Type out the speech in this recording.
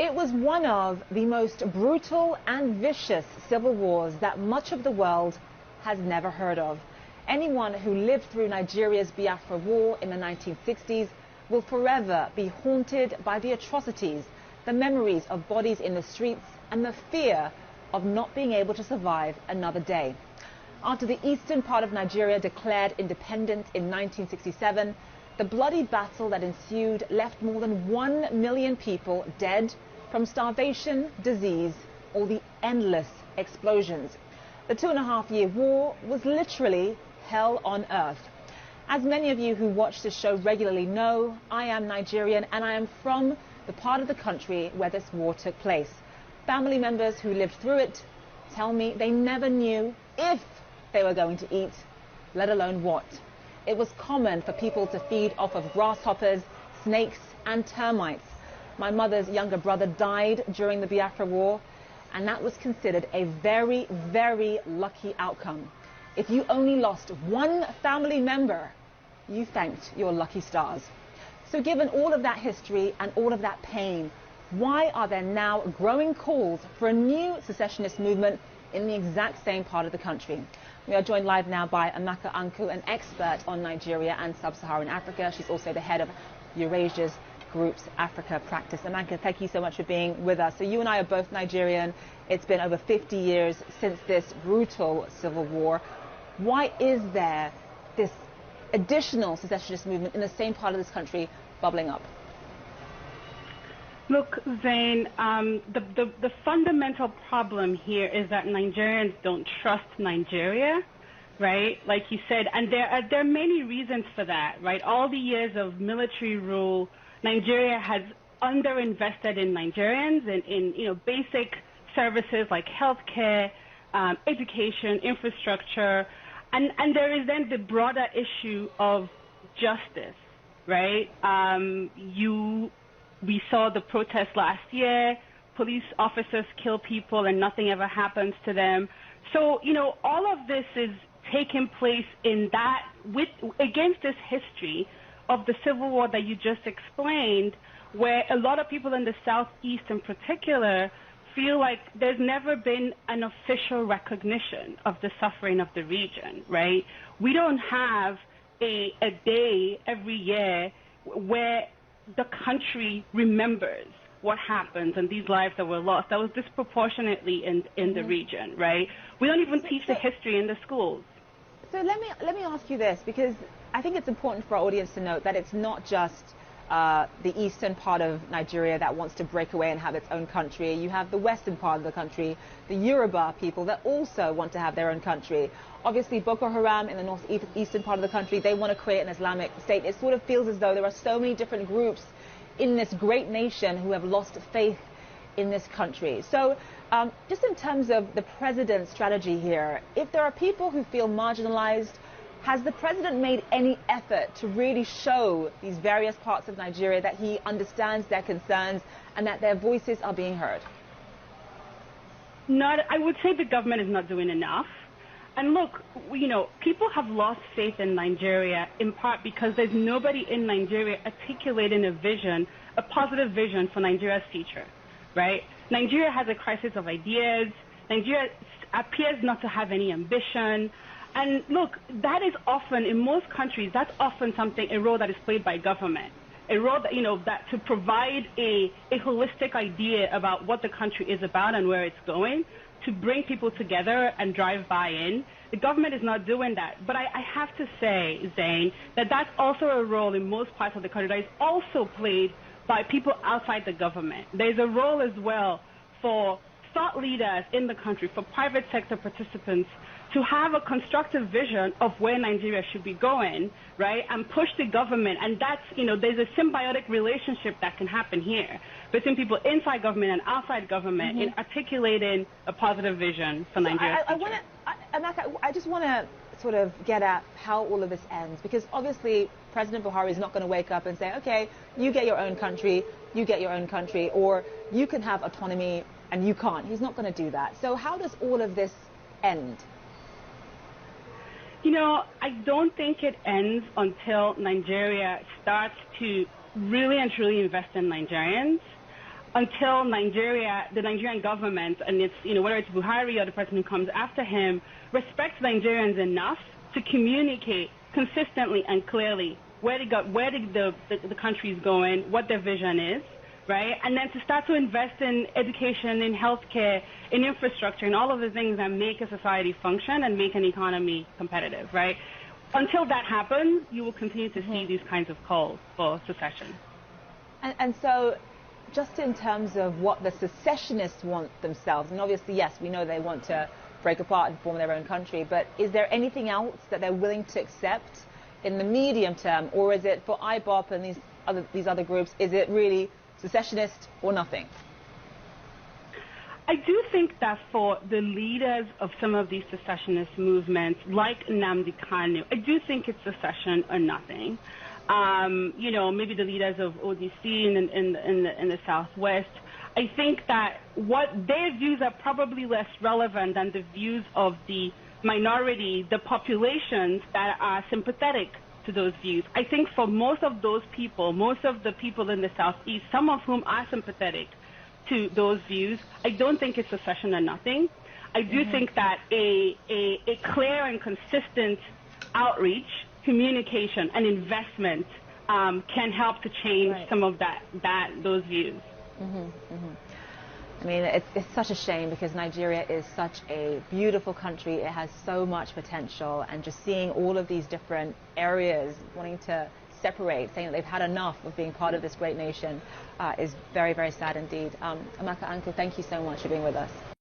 It was one of the most brutal and vicious civil wars that much of the world has never heard of. Anyone who lived through Nigeria's Biafra War in the 1960s will forever be haunted by the atrocities, the memories of bodies in the streets, and the fear of not being able to survive another day. After the eastern part of Nigeria declared independence in 1967, the bloody battle that ensued left more than 1 million people dead from starvation, disease, or the endless explosions. The 2.5-year war was literally hell on earth. As many of you who watch this show regularly know, I am Nigerian and I am from the part of the country where this war took place. Family members who lived through it tell me they never knew if they were going to eat, let alone what. It was common for people to feed off of grasshoppers, snakes, and termites. My mother's younger brother died during the Biafra War, and that was considered a very, very lucky outcome. If you only lost one family member, you thanked your lucky stars. So given all of that history and all of that pain, why are there now growing calls for a new secessionist movement in the exact same part of the country? We are joined live now by Amaka Anku, an expert on Nigeria and sub-Saharan Africa. She's also the head of Eurasia's Group's Africa practice. Amaka, thank you so much for being with us. So you and I are both Nigerian. It's been over 50 years since this brutal civil war. Why is there this additional secessionist movement in the same part of this country bubbling up? Look, Zain, the fundamental problem here is that Nigerians don't trust Nigeria, right? Like you said, and there are many reasons for that, right? All the years of military rule, Nigeria has underinvested in Nigerians and in basic services like healthcare, education, infrastructure, and there is then the broader issue of justice, right? We saw the protests last year. Police officers kill people and nothing ever happens to them. So, all of this is taking place in that against this history of the civil war that you just explained, where a lot of people in the Southeast in particular feel like there's never been an official recognition of the suffering of the region, right? We don't have a day every year where the country remembers what happens and these lives that were lost. That was disproportionately in the region, right? We don't even teach the history in the schools. So let me ask you this, because I think it's important for our audience to note that it's not just the eastern part of Nigeria that wants to break away and have its own country. You have the western part of the country, the Yoruba people that also want to have their own country. Obviously, Boko Haram in the northeastern part of the country, they want to create an Islamic state. It sort of feels as though there are so many different groups in this great nation who have lost faith in this country. So just in terms of the president's strategy here, if there are people who feel marginalized, has the president made any effort to really show these various parts of Nigeria that he understands their concerns and that their voices are being heard? I would say the government is not doing enough. And look, people have lost faith in Nigeria in part because there's nobody in Nigeria articulating a positive vision for Nigeria's future, right? Nigeria has a crisis of ideas. Nigeria appears not to have any ambition. And look, that is often, in most countries, that's often a role that is played by government. A role that, that to provide a holistic idea about what the country is about and where it's going, to bring people together and drive buy-in. The government is not doing that. But I have to say, Zain, that that's also a role in most parts of the country that is also played by people outside the government. There's a role as well for thought leaders in the country, for private sector participants, to have a constructive vision of where Nigeria should be going, right, and push the government. And that's, there's a symbiotic relationship that can happen here between people inside government and outside government in articulating a positive vision for Nigeria. I just want to sort of get at how all of this ends, because obviously President Buhari is not going to wake up and say, okay, you get your own country, you get your own country, or you can have autonomy and you can't. He's not going to do that. So how does all of this end? I don't think it ends until Nigeria starts to really and truly invest in Nigerians. until Nigeria, the Nigerian government, and it's, whether it's Buhari or the person who comes after him, respects Nigerians enough to communicate consistently and clearly where the country is going, what their vision is, right? And then to start to invest in education, in healthcare, in infrastructure, and all of the things that make a society function and make an economy competitive, right? Until that happens, you will continue to see these kinds of calls for secession. And so, just in terms of what the secessionists want themselves, and obviously, yes, we know they want to break apart and form their own country, but is there anything else that they're willing to accept in the medium term, or is it for IBOP and these other groups, is it really secessionist or nothing? I do think that for the leaders of some of these secessionist movements, like Nnamdi Kanu, I do think it's secession or nothing. Maybe the leaders of ODC in the Southwest, I think that what their views are probably less relevant than the views of the minority, the populations that are sympathetic to those views. I think for most of those people, most of the people in the Southeast, some of whom are sympathetic to those views, I don't think it's secession or nothing. I do think that a clear and consistent outreach, communication, and investment can help to change some of those views. I mean, it's such a shame because Nigeria is such a beautiful country. It has so much potential, and just seeing all of these different areas wanting to separate, saying that they've had enough of being part of this great nation is very, very sad indeed. Amaka Anko, thank you so much for being with us.